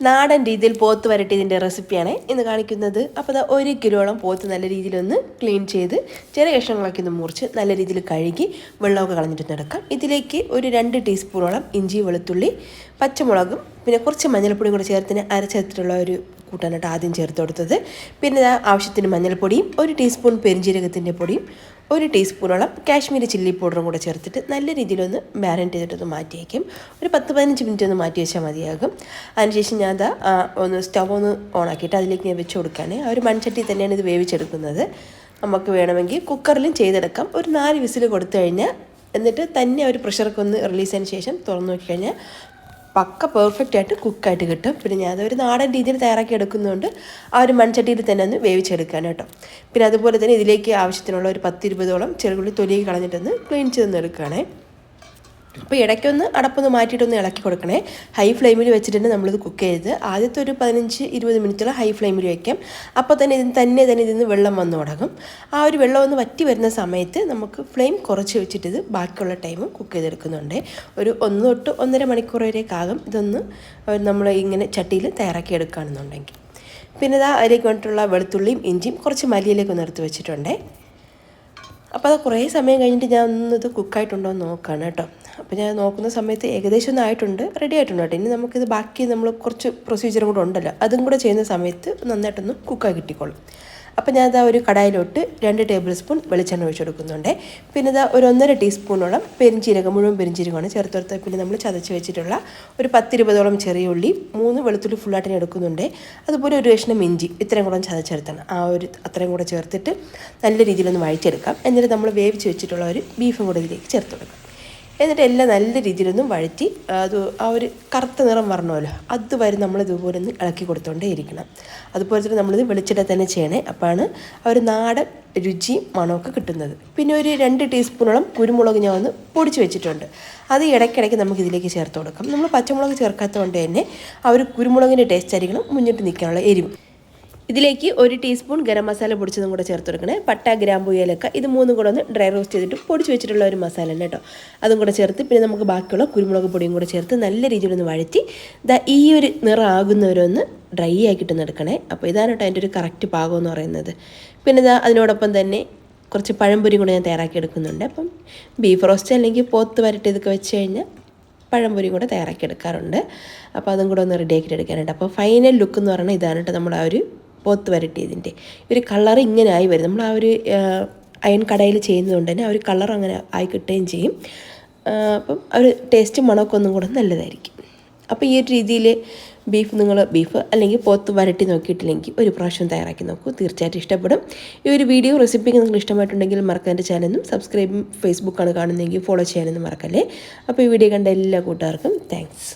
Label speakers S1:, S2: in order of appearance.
S1: നാടൻ രീതിയിൽ പോത്ത് വരട്ടിയതിൻ്റെ റെസിപ്പിയാണ് ഇന്ന് കാണിക്കുന്നത്. അപ്പോൾ അത് 1 കിലോളം പോത്ത് നല്ല രീതിയിലൊന്ന് ക്ലീൻ ചെയ്ത് ചെറിയ കഷ്ണങ്ങളൊക്കെ ഒന്ന് മുറിച്ച് നല്ല രീതിയിൽ കഴുകി വെള്ളമൊക്കെ കളഞ്ഞിട്ട് എടുക്കാം. ഇതിലേക്ക് ഒരു 2 ടീസ്പൂണോളം ഇഞ്ചി, വെളുത്തുള്ളി, പച്ചമുളകും പിന്നെ കുറച്ച് മഞ്ഞൾപ്പൊടിയും കൂടെ ചേർത്തിന് അരച്ചെടുത്തിട്ടുള്ള ഒരു കൂട്ടാനായിട്ട് ആദ്യം ചേർത്ത് കൊടുത്തത്. പിന്നെ ആവശ്യത്തിന് മഞ്ഞൾപ്പൊടിയും 1 ടീസ്പൂൺ പെരിഞ്ജീരകത്തിൻ്റെ പൊടിയും 1 ടീസ്പൂണോളം കാശ്മീരി ചില്ലി പൗഡറും കൂടെ ചേർത്തിട്ട് നല്ല രീതിയിലൊന്ന് മാരിനേറ്റ് ചെയ്തിട്ടൊന്ന് മാറ്റി വയ്ക്കും. ഒരു 10-15 മിനിറ്റ് ഒന്ന് മാറ്റി വെച്ചാൽ മതിയാകും. അതിനുശേഷം ഞാൻ ഒന്ന് സ്റ്റവ് ഒന്ന് ഓണാക്കിയിട്ട് അതിലേക്ക് ഞാൻ വെച്ച് കൊടുക്കുകയാണ്. ഒരു മൺചട്ടി തന്നെയാണ് ഇത് വേവിച്ചെടുക്കുന്നത്. നമുക്ക് വേണമെങ്കിൽ കുക്കറിലും ചെയ്തെടുക്കാം. ഒരു 4 വിസിൽ കൊടുത്തു കഴിഞ്ഞാൽ എന്നിട്ട് തന്നെ ഒരു പ്രഷറൊക്കെ ഒന്ന് റിലീസ് ചെയ്തതിന് ശേഷം തുറന്നു നോക്കിക്കഴിഞ്ഞാൽ പക്ക പെർഫെക്റ്റ് ആയിട്ട് കുക്കായിട്ട് കിട്ടും. പിന്നെ ഞാനതൊരു നാടൻ രീതിയിൽ തയ്യാറാക്കി എടുക്കുന്നതുകൊണ്ട് ആ ഒരു മൺചട്ടിയിൽ തന്നെ ഒന്ന് വേവിച്ചെടുക്കാൻ കേട്ടോ. പിന്നെ അതുപോലെ തന്നെ ഇതിലേക്ക് ആവശ്യത്തിനുള്ള ഒരു 10-20ഓളം ചെറുകുള്ളി തൊലിയൊക്കെ കളഞ്ഞിട്ടൊന്ന് ക്ലീൻ ചെയ്തൊന്ന് എടുക്കുകയാണേ. അപ്പോൾ ഇടയ്ക്കൊന്ന് അടപ്പൊന്ന് മാറ്റിയിട്ടൊന്ന് ഇളക്കി കൊടുക്കണേ. ഹൈ ഫ്ലെയിമിൽ വെച്ചിട്ട് നമ്മളിത് കുക്ക് ചെയ്ത് ആദ്യത്തെ ഒരു 15-20 മിനിറ്റോളം ഹൈ ഫ്ലെയിമിൽ വയ്ക്കാം. അപ്പോൾ തന്നെ ഇതിൽ നിന്ന് വെള്ളം വന്നു തുടങ്ങും. ആ ഒരു വെള്ളം ഒന്ന് വറ്റി വരുന്ന സമയത്ത് നമുക്ക് ഫ്ലെയിം കുറച്ച് വെച്ചിട്ട് ഇത് ബാക്കിയുള്ള ടൈമും കുക്ക് ചെയ്തെടുക്കുന്നുണ്ട്. ഒരു 1 തൊട്ട് 1.5 മണിക്കൂർ വരെയൊക്കെയാകും ഇതൊന്ന് നമ്മൾ ഇങ്ങനെ ചട്ടിയിൽ തയ്യാറാക്കി എടുക്കുകയാണെന്നുണ്ടെങ്കിൽ. പിന്നെ അതിലേക്ക് വേണ്ടിയിട്ടുള്ള വെളുത്തുള്ളിയും ഇഞ്ചിയും കുറച്ച് മല്ലിയിലേക്ക് ഒന്ന് എടുത്ത് വെച്ചിട്ടുണ്ട്. അപ്പോൾ അത് കുറേ സമയം കഴിഞ്ഞിട്ട് ഞാൻ ഒന്നത് കുക്കായിട്ടുണ്ടോ എന്ന് നോക്കുകയാണ് കേട്ടോ. അപ്പോൾ ഞാൻ നോക്കുന്ന സമയത്ത് ഏകദേശം ഒന്ന് ആയിട്ടുണ്ട്, റെഡി ആയിട്ടുണ്ട് കേട്ടോ. ഇനി നമുക്കിത് ബാക്കി നമ്മൾ കുറച്ച് പ്രൊസീജിയറും കൂടെ ഉണ്ടല്ലോ, അതും കൂടെ ചെയ്യുന്ന സമയത്ത് നന്നായിട്ടൊന്ന് കുക്കായി കിട്ടിക്കോളും. അപ്പോൾ ഞാൻ ഒരു കടായിലോട്ട് 2 ടേബിൾ സ്പൂൺ വെളിച്ചെണ്ണ ഒഴിച്ച് കൊടുക്കുന്നുണ്ട്. പിന്നെ ഒരു 1.5 ടീസ്പൂണോളം പെരിഞ്ജീരകം, മുഴുവൻ പെരിഞ്ജീരകമാണ് ചേർത്ത് കൊടുത്തത്. പിന്നെ നമ്മൾ ചതച്ച് വെച്ചിട്ടുള്ള ഒരു 10-20ഓളം ചെറിയ ഉള്ളി, 3 വെളുത്തുള്ളി ഫുള്ളായിട്ടിന് എടുക്കുന്നുണ്ട്. അതുപോലെ ഒരു കഷ്ണം ഇഞ്ചി, ഇത്രയും കൂടെ ചതച്ചെടുത്താണ്. അത്രയും കൂടെ ചേർത്തിട്ട് നല്ല രീതിയിലൊന്ന് വഴറ്റിയെടുക്കാം. എന്നിട്ട് നമ്മൾ വേവിച്ച് വെച്ചിട്ടുള്ള ഒരു ബീഫും കൂടെ ഇതിലേക്ക് ചേർത്ത് കൊടുക്കാം. എന്നിട്ട് എല്ലാം നല്ല രീതിയിലൊന്നും വഴറ്റി ഒരു കറുത്ത നിറം വരണമല്ലോ, അതുവരെ നമ്മൾ ഇതുപോലെ ഒന്ന് ഇളക്കി കൊടുത്തുകൊണ്ടേ ഇരിക്കണം. അതുപോലെ തന്നെ നമ്മളിത് വെളിച്ചെണ്ണ തന്നെ ചെയ്യണേ. അപ്പോഴാണ് ഒരു നാടൻ രുചിയും മണമൊക്കെ കിട്ടുന്നത്. പിന്നെ ഒരു 2 ടീസ്പൂണോളം കുരുമുളക് ഞാൻ ഒന്ന് പൊടിച്ച് വെച്ചിട്ടുണ്ട്. അത് ഇടയ്ക്കിടയ്ക്ക് നമുക്ക് ഇതിലേക്ക് ചേർത്ത് കൊടുക്കാം. നമ്മൾ പച്ചമുളക് ചേർക്കാത്തതുകൊണ്ട് തന്നെ ആ ഒരു കുരുമുളകിൻ്റെ ടേസ്റ്റ് ആയിരിക്കണം മുന്നിട്ട് നിൽക്കാനുള്ള എരിവ്. ഇതിലേക്ക് 1 ടീസ്പൂൺ ഗരം മസാല പൊടിച്ചതും കൂടെ ചേർത്ത് കൊടുക്കണേ. പട്ട, ഗ്രാമ്പൂ, ഏലക്ക ഇത് 3 കൂടെ ഒന്ന് ഡ്രൈ റോസ്റ്റ് ചെയ്തിട്ട് പൊടിച്ച് വെച്ചിട്ടുള്ള ഒരു മസാല തന്നെ കേട്ടോ. അതും കൂടെ ചേർത്ത് പിന്നെ നമുക്ക് ബാക്കിയുള്ള കുരുമുളക് പൊടിയും കൂടെ ചേർത്ത് നല്ല രീതിയിലൊന്ന് വഴറ്റി ഈ ഒരു നിറം ആകുന്നവരൊന്ന് ഡ്രൈ ആക്കിയിട്ടൊന്ന് എടുക്കണേ. അപ്പോൾ ഇതാണ് കേട്ടോ അതിൻ്റെ ഒരു കറക്റ്റ് പാകം എന്ന് പറയുന്നത്. പിന്നെ അതിനോടൊപ്പം തന്നെ കുറച്ച് പഴംപൊരി കൂടെ ഞാൻ തയ്യാറാക്കി എടുക്കുന്നുണ്ട്. അപ്പം ബീഫ് റോസ്റ്റ് അല്ലെങ്കിൽ പോത്ത് വരട്ടി ഇതൊക്കെ വെച്ച് കഴിഞ്ഞാൽ പഴംപൊരി കൂടെ തയ്യാറാക്കി എടുക്കാറുണ്ട്. അപ്പോൾ അതും കൂടെ ഒന്ന് റെഡി ആക്കിയിട്ട് എടുക്കാനുണ്ട്. അപ്പോൾ ഫൈനൽ ലുക്ക് എന്ന് പറഞ്ഞാൽ ഇതാണ് കേട്ടോ നമ്മുടെ ആ ഒരു പോത്ത് വരട്ടിയതിൻ്റെ ഒരു കളർ ഇങ്ങനെ ആയി വരും. നമ്മൾ ആ ഒരു അയൺ കടയിൽ ചെയ്യുന്നതുകൊണ്ട് തന്നെ ആ ഒരു കളർ അങ്ങനെ ആയി കിട്ടുകയും ചെയ്യും. അപ്പം ആ ഒരു ടേസ്റ്റും മണമൊക്കെ ഒന്നും കൂടെ നല്ലതായിരിക്കും. അപ്പോൾ ഈ ഒരു രീതിയിൽ ബീഫ് അല്ലെങ്കിൽ പോത്ത് വരട്ടി നോക്കിയിട്ടില്ലെങ്കിൽ ഒരു പ്രാവശ്യം തയ്യാറാക്കി നോക്കൂ, തീർച്ചയായിട്ടും ഇഷ്ടപ്പെടും. ഈ ഒരു വീഡിയോ റെസിപ്പിക്ക് നിങ്ങൾക്ക് ഇഷ്ടമായിട്ടുണ്ടെങ്കിൽ മറക്കാൻ എൻ്റെ ചാനലും സബ്സ്ക്രൈബും, ഫേസ്ബുക്കാണ് കാണുന്നതെങ്കിൽ ഫോളോ ചെയ്യാനൊന്നും മറക്കല്ലേ. അപ്പോൾ ഈ വീഡിയോ കണ്ട എല്ലാ കൂട്ടുകാർക്കും താങ്ക്സ്.